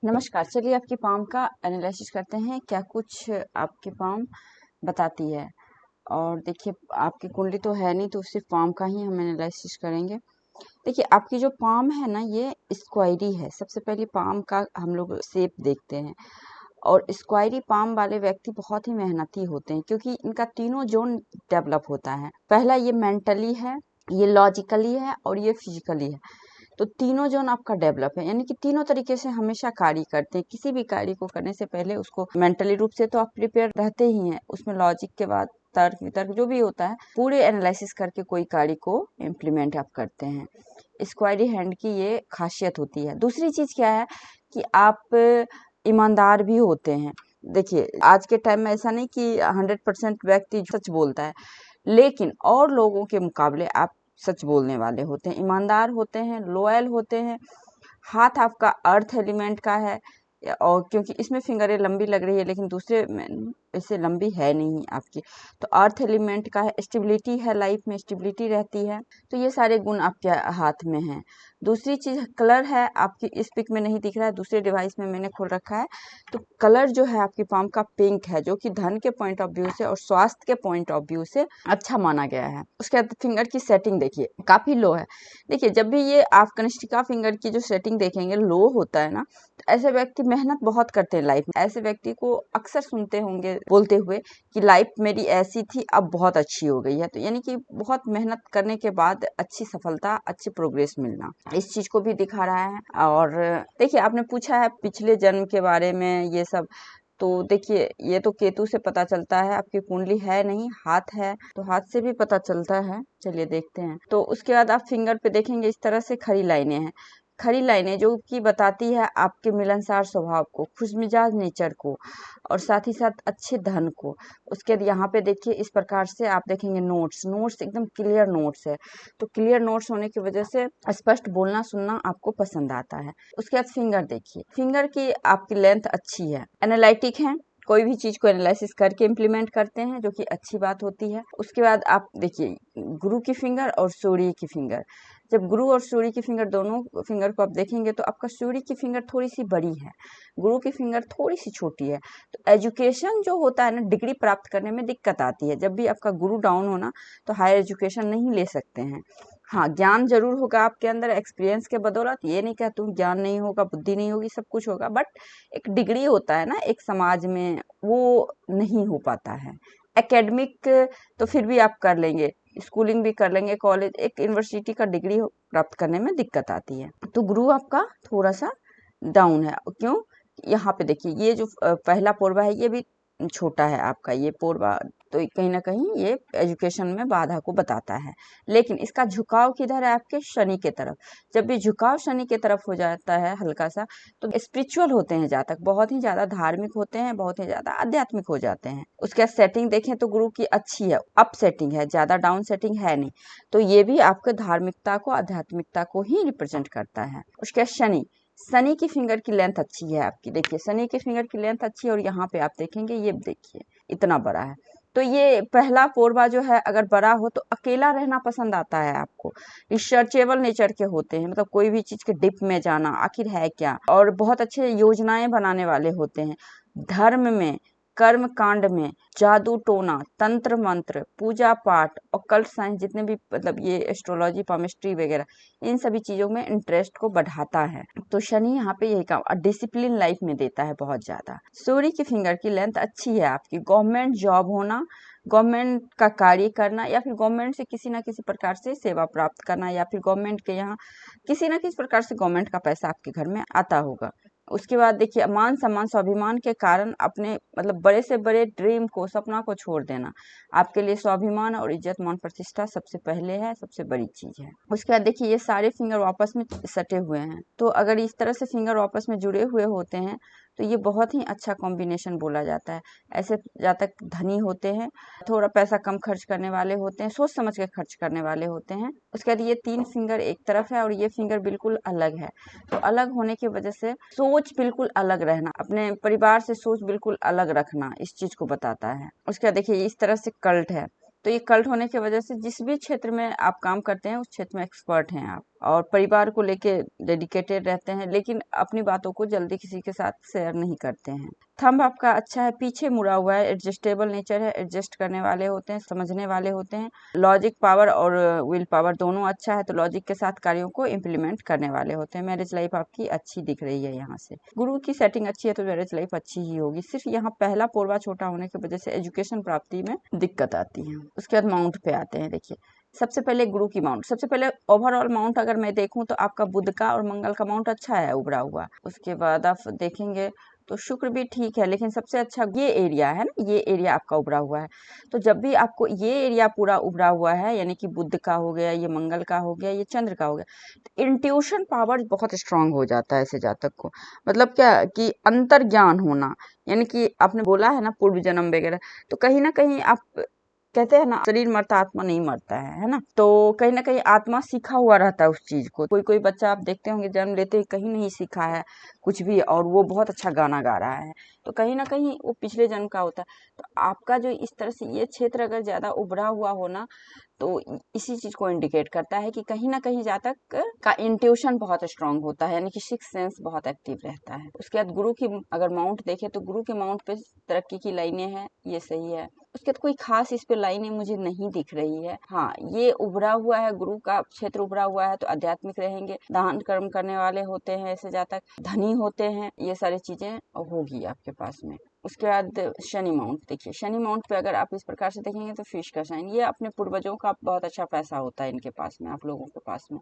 नमस्कार। चलिए आपकी पाम का एनालिसिस करते हैं, क्या कुछ आपकी पाम बताती है। और देखिए आपकी कुंडली तो है नहीं, तो सिर्फ पाम का ही हम एनालिसिस करेंगे। देखिए आपकी जो पाम है ना, ये स्क्वायरी है। सबसे पहले पाम का हम लोग शेप देखते हैं, और स्क्वायरी पाम वाले व्यक्ति बहुत ही मेहनती होते हैं, क्योंकि इनका तीनों जोन डेवलप होता है। पहला ये मेंटली है, ये लॉजिकली है और ये फिजिकली है। तो तीनों जोन आपका डेवलप है, यानी कि तीनों तरीके से हमेशा कार्य करते हैं। किसी भी कार्य को करने से पहले उसको मेंटली रूप से तो आप प्रिपेयर रहते ही हैं, उसमें लॉजिक के बाद तर्क वितर्क जो भी होता है पूरे एनालिसिस करके कोई कार्य को इम्प्लीमेंट आप करते हैं। स्क्वायरी हैंड की ये खासियत होती है। दूसरी चीज क्या है कि आप ईमानदार भी होते हैं। देखिए आज के टाइम में ऐसा नहीं कि 100% व्यक्ति सच बोलता है, लेकिन और लोगों के मुकाबले आप सच बोलने वाले होते हैं, ईमानदार होते हैं, लॉयल होते हैं। हाथ आपका अर्थ एलिमेंट का है, और क्योंकि इसमें फिंगरें लंबी लग रही है, लेकिन दूसरे में इससे लंबी है नहीं आपकी, तो अर्थ एलिमेंट का है। स्टेबिलिटी है, लाइफ में स्टेबिलिटी रहती है। तो ये सारे गुण आपके हाथ में हैं। दूसरी चीज कलर है, आपकी इस पिक में नहीं दिख रहा है, दूसरे डिवाइस में मैंने खोल रखा है। तो कलर जो है आपकी पाम का पिंक है, जो कि धन के पॉइंट ऑफ व्यू से और स्वास्थ्य के पॉइंट ऑफ व्यू से अच्छा माना गया है। उसके बाद फिंगर की सेटिंग देखिए काफी लो है। देखिए जब भी ये आप कनिष्ठिका फिंगर की जो सेटिंग देखेंगे लो होता है ना, तो ऐसे व्यक्ति मेहनत बहुत करते हैं लाइफ में। ऐसे व्यक्ति को अक्सर सुनते होंगे बोलते हुए कि लाइफ मेरी ऐसी थी, अब बहुत अच्छी हो गई है। तो यानी कि बहुत मेहनत करने के बाद अच्छी सफलता, अच्छी प्रोग्रेस मिलना, इस चीज को भी दिखा रहा है। और देखिए आपने पूछा है पिछले जन्म के बारे में ये सब, तो देखिए ये तो केतु से पता चलता है, आपकी कुंडली है नहीं, हाथ है, तो हाथ से भी पता चलता है। चलिए देखते हैं। तो उसके बाद आप फिंगर पे देखेंगे इस तरह से खड़ी लाइनें हैं। खड़ी लाइनें जो कि बताती है आपके मिलनसार स्वभाव को, खुशमिजाज नेचर को, और साथ ही साथ अच्छे धन को। उसके बाद यहाँ पे देखिए इस प्रकार से आप देखेंगे नोट्स, नोट्स एकदम क्लियर नोट्स है। तो क्लियर नोट्स होने की वजह से स्पष्ट बोलना सुनना आपको पसंद आता है। उसके बाद फिंगर देखिए, फिंगर की आपकी लेंथ अच्छी है, एनालिटिक है, कोई भी चीज को एनालिसिस करके इम्प्लीमेंट करते हैं, जो कि अच्छी बात होती है। उसके बाद आप देखिए गुरु की फिंगर और सूर्य की फिंगर। जब गुरु और सूर्य की फिंगर, दोनों फिंगर को आप देखेंगे, तो आपका सूर्य की फिंगर थोड़ी सी बड़ी है, गुरु की फिंगर थोड़ी सी छोटी है। तो एजुकेशन जो होता है ना, डिग्री प्राप्त करने में दिक्कत आती है। जब भी आपका गुरु डाउन होना, तो हायर एजुकेशन नहीं ले सकते हैं। हाँ, ज्ञान जरूर होगा आपके अंदर एक्सपीरियंस के बदौलत, ये नहीं कहती हूँ ज्ञान नहीं होगा, बुद्धि नहीं होगी, सब कुछ होगा, बट एक डिग्री होता है ना एक समाज में, वो नहीं हो पाता है। एकेडमिक तो फिर भी आप कर लेंगे, स्कूलिंग भी कर लेंगे, कॉलेज, एक यूनिवर्सिटी का डिग्री प्राप्त करने में दिक्कत आती है। तो गुरु आपका थोड़ा सा डाउन है। क्यों? यहाँ पे देखिए ये जो पहला पोरवा है, ये भी छोटा है आपका ये पोरवा, तो कहीं ना कहीं ये एजुकेशन में बाधा को बताता है। लेकिन इसका झुकाव किधर है? आपके शनि के तरफ। जब भी झुकाव शनि के तरफ हो जाता है हल्का सा, तो स्पिरिचुअल होते हैं जातक, बहुत ही ज्यादा धार्मिक होते हैं, बहुत ही ज्यादा आध्यात्मिक हो जाते हैं। उसके बाद सेटिंग देखें तो गुरु की अच्छी है, अप सेटिंग है, ज्यादा डाउन सेटिंग है नहीं। तो ये भी आपके धार्मिकता को, आध्यात्मिकता को ही रिप्रेजेंट करता है। उसके बाद शनि, शनि की फिंगर की लेंथ अच्छी है आपकी। देखिए शनि की फिंगर की लेंथ अच्छी है, और यहाँ पे आप देखेंगे ये देखिए इतना बड़ा है। तो ये पहला पोरवा जो है अगर बड़ा हो तो अकेला रहना पसंद आता है आपको। रिसर्चेबल नेचर के होते हैं, मतलब कोई भी चीज के डिप में जाना, आखिर है क्या, और बहुत अच्छे योजनाएं बनाने वाले होते हैं। धर्म में, कर्म कांड में, जादू टोना, तंत्र मंत्र, पूजा पाठ, ऑकल्ट साइंस, जितने भी मतलब ये एस्ट्रोलॉजी, पामिस्ट्री वगैरह, इन सभी चीजों में इंटरेस्ट को बढ़ाता है। तो शनि यहाँ पे यही काम, और डिसिप्लिन लाइफ में देता है बहुत ज्यादा। सूर्य की फिंगर की लेंथ अच्छी है आपकी, गवर्नमेंट जॉब होना, गवर्नमेंट का कार्य करना, या फिर गवर्नमेंट से किसी ना किसी प्रकार से सेवा प्राप्त करना, या फिर गवर्नमेंट के यहाँ किसी ना किसी प्रकार से गवर्नमेंट का पैसा आपके घर में आता होगा। उसके बाद देखिए मान सम्मान स्वाभिमान के कारण अपने मतलब बड़े से बड़े ड्रीम को, सपना को छोड़ देना, आपके लिए स्वाभिमान और इज्जत मान प्रतिष्ठा सबसे पहले है, सबसे बड़ी चीज है। उसके बाद देखिए ये सारे फिंगर वापस में सटे हुए हैं, तो अगर इस तरह से फिंगर वापस में जुड़े हुए होते हैं तो ये बहुत ही अच्छा कॉम्बिनेशन बोला जाता है। ऐसे जातक धनी होते हैं, थोड़ा पैसा कम खर्च करने वाले होते हैं, सोच समझ के खर्च करने वाले होते हैं। उसके बाद ये 3 फिंगर एक तरफ है और ये फिंगर बिल्कुल अलग है। तो अलग होने की वजह से सोच बिल्कुल अलग रहना, अपने परिवार से सोच बिल्कुल अलग रखना, इस चीज को बताता है। उसके बाद देखिए इस तरह से कल्ट है, तो ये कल्ट होने की वजह से जिस भी क्षेत्र में आप काम करते हैं उस क्षेत्र में एक्सपर्ट हैं आप। और परिवार को लेके डेडिकेटेड रहते हैं, लेकिन अपनी बातों को जल्दी किसी के साथ शेयर नहीं करते हैं। थंब आपका अच्छा है, पीछे मुड़ा हुआ है, एडजस्टेबल नेचर है, एडजस्ट करने वाले होते हैं, समझने वाले होते हैं। लॉजिक पावर और विल पावर दोनों अच्छा है, तो लॉजिक के साथ कार्यों को इम्प्लीमेंट करने वाले होते हैं। मैरिज लाइफ आपकी अच्छी दिख रही है यहाँ से। गुरु की सेटिंग अच्छी है तो मैरिज लाइफ अच्छी ही होगी। सिर्फ यहाँ पहला पोरवा छोटा होने की वजह से एजुकेशन प्राप्ति में दिक्कत आती है। उसके बाद माउंट पे आते हैं। देखिए सबसे पहले गुरु की माउंट, सबसे पहले ओवरऑल माउंट अगर मैं देखूं तो आपका बुध का और मंगल का माउंट अच्छा है, उभरा हुआ। उसके बाद आप देखेंगे तो शुक्र भी ठीक है, लेकिन सबसे अच्छा ये एरिया है ना, ये एरिया आपका उभरा हुआ है। तो जब भी आपको ये एरिया पूरा उभरा हुआ है, यानी कि बुध का हो गया, ये मंगल का हो गया, ये चंद्र का हो गया, तो इंट्यूशन पावर बहुत स्ट्रांग हो जाता है ऐसे जातक को। मतलब क्या कि अंतर ज्ञान होना, यानी कि आपने बोला है ना पूर्व जन्म वगैरह, तो कहीं ना कहीं आप कहते हैं ना शरीर मरता आत्मा नहीं मरता है ना, तो कहीं ना कहीं आत्मा सीखा हुआ रहता है उस चीज को। कोई कोई बच्चा आप देखते होंगे जन्म लेते ही कहीं नहीं सीखा है कुछ भी, और वो बहुत अच्छा गाना गा रहा है, तो कहीं ना कहीं वो पिछले जन्म का होता है। तो आपका जो इस तरह से ये क्षेत्र अगर ज्यादा उभरा हुआ हो ना, तो इसी चीज को इंडिकेट करता है कि कहीं ना कहीं जातक का इंट्यूशन बहुत स्ट्रांग होता है, यानी कि सिक्स सेंस बहुत एक्टिव रहता है। उसके बाद गुरु की अगर माउंट देखें तो गुरु के माउंट पे तरक्की की लाइनें हैं, ये सही है। उसके बाद कोई खास इस पे लाइनें मुझे नहीं दिख रही है। हाँ, ये उभरा हुआ है, गुरु का क्षेत्र उभरा हुआ है तो आध्यात्मिक रहेंगे, दान कर्म करने वाले होते हैं ऐसे जातक, धनी होते हैं, ये सारी चीजें होगी आपके पास में। उसके बाद शनि माउंट देखिए, शनि माउंट पे अगर आप इस प्रकार से देखेंगे तो फिश का साइन, ये अपने पूर्वजों का बहुत अच्छा पैसा होता है इनके पास में, आप लोगों के पास में,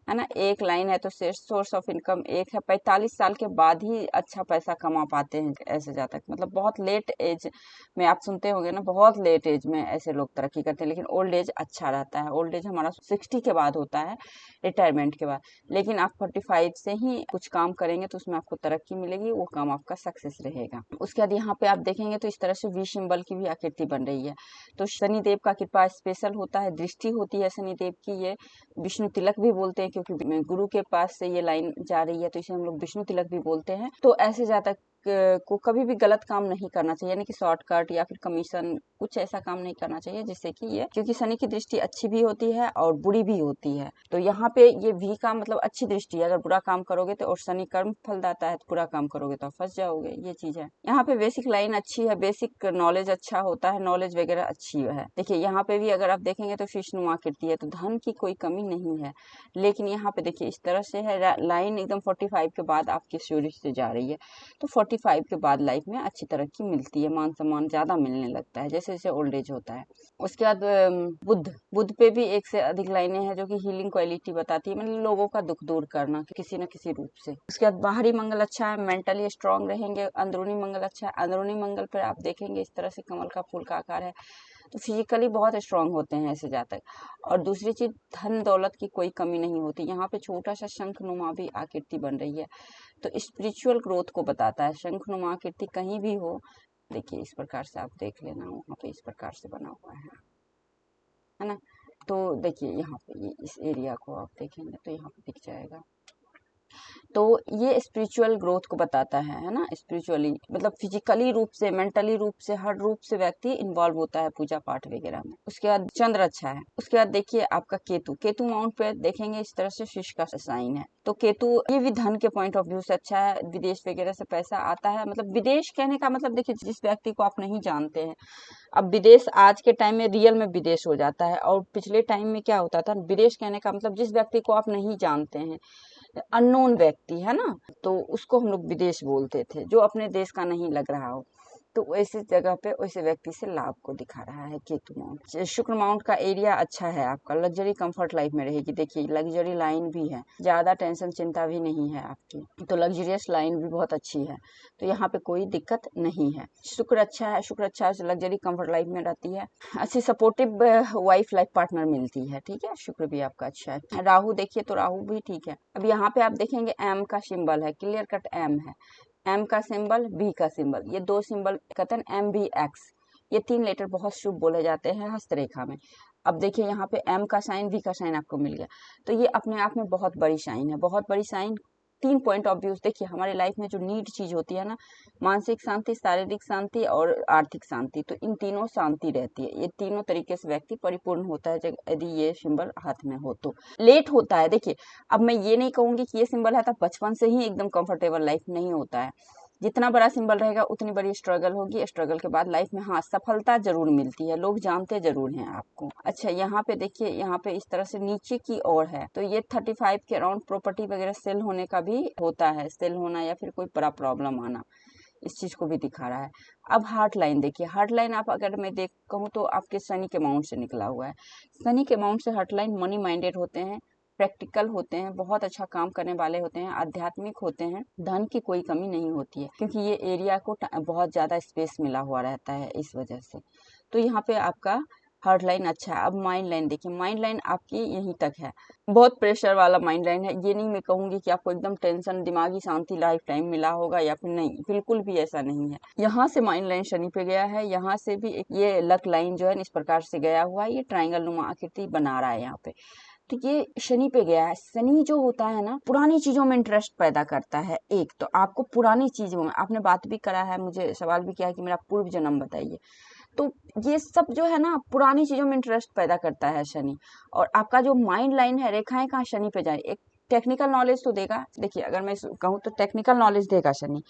है ना। एक लाइन है तो सोर्स ऑफ इनकम एक है, 45 साल के बाद ही अच्छा पैसा कमा पाते हैं ऐसे जातक। मतलब बहुत लेट एज में आप सुनते होंगे ना, बहुत लेट एज में ऐसे लोग तरक्की करते हैं, लेकिन ओल्ड एज अच्छा रहता है। ओल्ड एज हमारा 60 के बाद होता है, रिटायरमेंट के बाद, लेकिन आप 45 से ही कुछ काम करेंगे तो उसमें आपको तरक्की मिलेगी, वो काम आपका सक्सेस रहेगा। उसके बाद यहाँ पे आप देखेंगे तो इस तरह से वी सिंबल की भी आकृति बन रही है, तो शनिदेव का कृपा स्पेशल होता है, दृष्टि होती है शनिदेव की, ये विष्णु तिलक भी बोलते हैं, क्योंकि गुरु के पास से ये लाइन जा रही है तो इसे हम लोग विष्णु तिलक भी बोलते हैं। तो ऐसे जातक को कभी भी गलत काम नहीं करना चाहिए, यानी कि शॉर्टकट या फिर कमीशन, कुछ ऐसा काम नहीं करना चाहिए जिससे कि ये, क्योंकि शनि की दृष्टि अच्छी भी होती है और बुरी भी होती है। तो यहाँ पे ये भी का मतलब अच्छी दृष्टि है, अगर बुरा काम करोगे तो, और शनि कर्म फल दाता है, तो बुरा काम करोगे तो फंस जाओगे, ये चीज है। यहाँ पे बेसिक लाइन अच्छी है, बेसिक नॉलेज अच्छा होता है, नॉलेज वगैरह अच्छी है। देखिए यहाँ पे भी अगर आप देखेंगे तो विष्णु आकृति है, तो धन की कोई कमी नहीं है। लेकिन यहाँ पे देखिए इस तरह से है, लाइन एकदम 45 के बाद आपकी सूर्य से जा रही है, तो 45 के बाद लाइफ में अच्छी तरक्की मिलती है, मान सम्मान ज्यादा मिलने लगता है जैसे जैसे ओल्ड एज होता है। उसके बाद बुध, बुध पे भी एक से अधिक लाइनें हैं जो कि हीलिंग क्वालिटी बताती है, मतलब लोगों का दुख दूर करना किसी न किसी रूप से। उसके बाद बाहरी मंगल अच्छा है, मेंटली स्ट्रांग रहेंगे। अंदरूनी मंगल अच्छा है, अंदरूनी मंगल पर आप देखेंगे इस तरह से कमल का फूल का आकार है, तो फिजिकली बहुत स्ट्रांग होते हैं ऐसे जातक। और दूसरी चीज, धन दौलत की कोई कमी नहीं होती। यहाँ पे छोटा सा शंख नुमा भी आकृति बन रही है, तो स्पिरिचुअल ग्रोथ को बताता है। शंख नुमा आकृति कहीं भी हो, देखिए इस प्रकार से आप देख लेना, वहाँ पे इस प्रकार से बना हुआ है ना। तो देखिए यहाँ पे इस एरिया को आप देखेंगे तो यहाँ पे दिख जाएगा, तो ये स्पिरिचुअल ग्रोथ को बताता है ना। स्पिरिचुअली मतलब फिजिकली रूप से, मेंटली रूप से, हर रूप से व्यक्ति इन्वॉल्व होता है पूजा पाठ वगैरह में। उसके बाद चंद्र अच्छा है। उसके बाद देखिए आपका केतु, केतु माउंट पे देखेंगे इस तरह से फिश का साइन है, तो केतु ये भी धन के पॉइंट ऑफ व्यू से अच्छा है, विदेश वगैरह से पैसा आता है। मतलब विदेश कहने का मतलब देखिए जिस व्यक्ति को आप नहीं जानते हैं, अब विदेश आज के टाइम में रियल में विदेश हो जाता है, और पिछले टाइम में क्या होता था, विदेश कहने का मतलब जिस व्यक्ति को आप नहीं जानते हैं, अननोन व्यक्ति है ना, तो उसको हम लोग विदेश बोलते थे, जो अपने देश का नहीं लग रहा हो। तो वैसे जगह पे वैसे व्यक्ति से लाभ को दिखा रहा है केतु माउंट। शुक्र माउंट का एरिया अच्छा है आपका, लग्जरी कंफर्ट लाइफ में रहेगी। देखिए लग्जरी लाइन भी है, ज्यादा टेंशन चिंता भी नहीं है आपकी, तो लग्जरियस लाइन भी बहुत अच्छी है, तो यहाँ पे कोई दिक्कत नहीं है। शुक्र अच्छा है, शुक्र अच्छा है, लग्जरी कंफर्ट लाइफ में रहती है, अच्छी सपोर्टिव वाइफ लाइफ पार्टनर मिलती है, ठीक है। शुक्र भी आपका अच्छा है। राहु देखिए तो राहु भी ठीक है। अब यहाँ पे आप देखेंगे एम का सिंबल है, क्लियर कट एम है, एम का सिंबल, बी का सिंबल, ये दो सिंबल कहते हैं एम बी एक्स, ये तीन लेटर बहुत शुभ बोले जाते हैं हस्तरेखा में। अब देखिए यहाँ पे एम का साइन, बी का साइन आपको मिल गया, तो ये अपने आप में बहुत बड़ी साइन है, बहुत बड़ी साइन 3 पॉइंट ऑफ व्यू देखिए, हमारे लाइफ में जो नीड चीज होती है ना, मानसिक शांति, शारीरिक शांति और आर्थिक शांति, तो इन तीनों शांति रहती है। ये तीनों तरीके से व्यक्ति परिपूर्ण होता है यदि ये सिंबल हाथ में हो तो। लेट होता है, देखिए अब मैं ये नहीं कहूंगी कि ये सिंबल है तो बचपन से ही एकदम कंफर्टेबल लाइफ नहीं होता है। जितना बड़ा सिंबल रहेगा उतनी बड़ी स्ट्रगल होगी, स्ट्रगल के बाद लाइफ में हाँ सफलता जरूर मिलती है, लोग जानते जरूर हैं आपको। अच्छा यहाँ पे देखिए, यहाँ पे इस तरह से नीचे की ओर है, तो ये 35 के अराउंड प्रॉपर्टी वगैरह सेल होने का भी होता है, सेल होना या फिर कोई बड़ा प्रॉब्लम आना, इस चीज को भी दिखा रहा है। अब हार्ट लाइन देखिए, हार्ट लाइन आप अगर मैं देख कहूँ तो आपके शनि के माउंट से निकला हुआ है। शनि के माउंट से हार्ट लाइन मनी माइंडेड होते हैं, प्रैक्टिकल होते हैं, बहुत अच्छा काम करने वाले होते हैं, आध्यात्मिक होते हैं, धन की कोई कमी नहीं होती है क्योंकि ये एरिया को बहुत ज्यादा स्पेस मिला हुआ रहता है इस वजह से। तो यहाँ पे आपका हार्ट लाइन अच्छा है। अब माइंड लाइन देखिए, माइंड लाइन आपकी यहीं तक है, बहुत प्रेशर वाला माइंड लाइन है। ये नहीं मैं कहूंगी कि आपको एकदम टेंशन, दिमागी शांति लाइफ टाइम मिला होगा या फिर नहीं, बिल्कुल भी ऐसा नहीं है। यहाँ से माइंड लाइन शनि पे गया है, यहाँ से भी एक ये लक लाइन जो है इस प्रकार से गया हुआ है, ये ट्रायंगल नुमा आकृति बना रहा है यहाँ पे, तो ये शनि पे गया है। शनि जो होता है ना, पुरानी चीजों में इंटरेस्ट पैदा करता है। एक तो आपको पुरानी चीजों में, आपने बात भी करा है, मुझे सवाल भी किया है कि मेरा पूर्व जन्म बताइए, तो ये सब जो है ना पुरानी चीजों में इंटरेस्ट पैदा करता है शनि। और आपका जो माइंड लाइन है, रेखाएं कहाँ शनि पे जाए, एक टेक्निकल नॉलेज तो देगा, देखिए अगर मैं कहूँ तो टेक्निकल नॉलेज देगा शनि।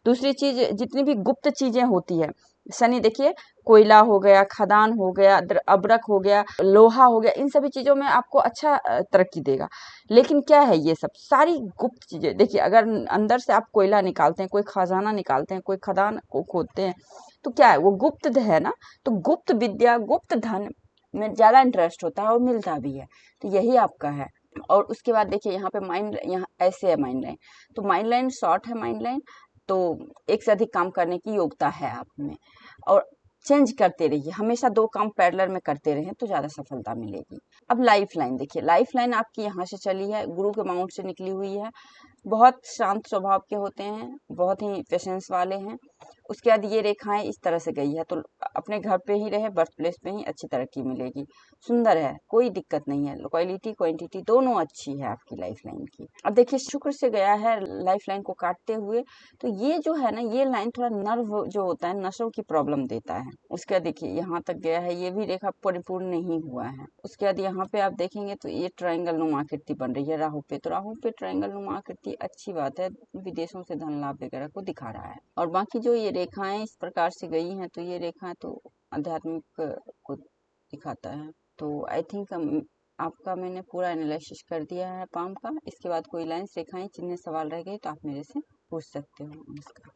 दूसरी चीज, जितनी भी गुप्त चीजें होती है शनि, देखिए कोयला हो गया, खदान हो गया, अब्रक हो गया, लोहा हो गया, इन सभी चीजों में आपको अच्छा तरक्की देगा। लेकिन क्या है, ये सब सारी गुप्त चीजें, देखिए अगर अंदर से आप कोयला निकालते हैं, कोई खजाना निकालते हैं, कोई खदान को खोदते हैं, तो क्या है वो गुप्त है ना, तो गुप्त विद्या, गुप्त धन में ज्यादा इंटरेस्ट होता है और मिलता भी है, तो यही आपका है। और उसके बाद देखिए यहाँ पे माइंड, यहाँ ऐसे है माइंड लाइन, तो माइंड लाइन शॉर्ट है माइंड लाइन, तो एक से अधिक काम करने की योग्यता है आप में, और चेंज करते रहिए, हमेशा 2 काम पैरेलल में करते रहें तो ज्यादा सफलता मिलेगी। अब लाइफ लाइन देखिए, लाइफ लाइन आपकी यहाँ से चली है, गुरु के माउंट से निकली हुई है, बहुत शांत स्वभाव के होते हैं, बहुत ही पेशेंस वाले हैं। उसके बाद ये रेखाएं इस तरह से गई है, तो अपने घर पे ही रहे, बर्थ प्लेस पे ही अच्छी तरक्की मिलेगी, सुंदर है, कोई दिक्कत नहीं है, लोकेलिटी क्वांटिटी दोनों अच्छी है आपकी लाइफ लाइन की। अब देखिए शुक्र से गया है लाइफ लाइन को काटते हुए, तो ये जो है ना, ये लाइन थोड़ा नर्व जो होता है, नसों की प्रॉब्लम देता है। उसके बाद देखिए यहाँ तक गया है, ये भी रेखा परिपूर्ण नहीं हुआ है। उसके बाद यहाँ पे आप देखेंगे तो ये ट्रायंगल नुमा आकृति बन रही है राहु पे, तो राहु पे ट्रायंगल नुमा आकृति अच्छी बात है, विदेशों से धन लाभ वगैरह को दिखा रहा है। और बाकी जो ये रेखाएं इस प्रकार से गई हैं, तो ये रेखाएं तो आध्यात्मिक को दिखाता है। तो आई थिंक आपका मैंने पूरा एनालिसिस कर दिया है पाम का। इसके बाद कोई लाइन्स, रेखाएं, चिन्ह, सवाल रह गए तो आप मेरे से पूछ सकते हो। नमस्कार।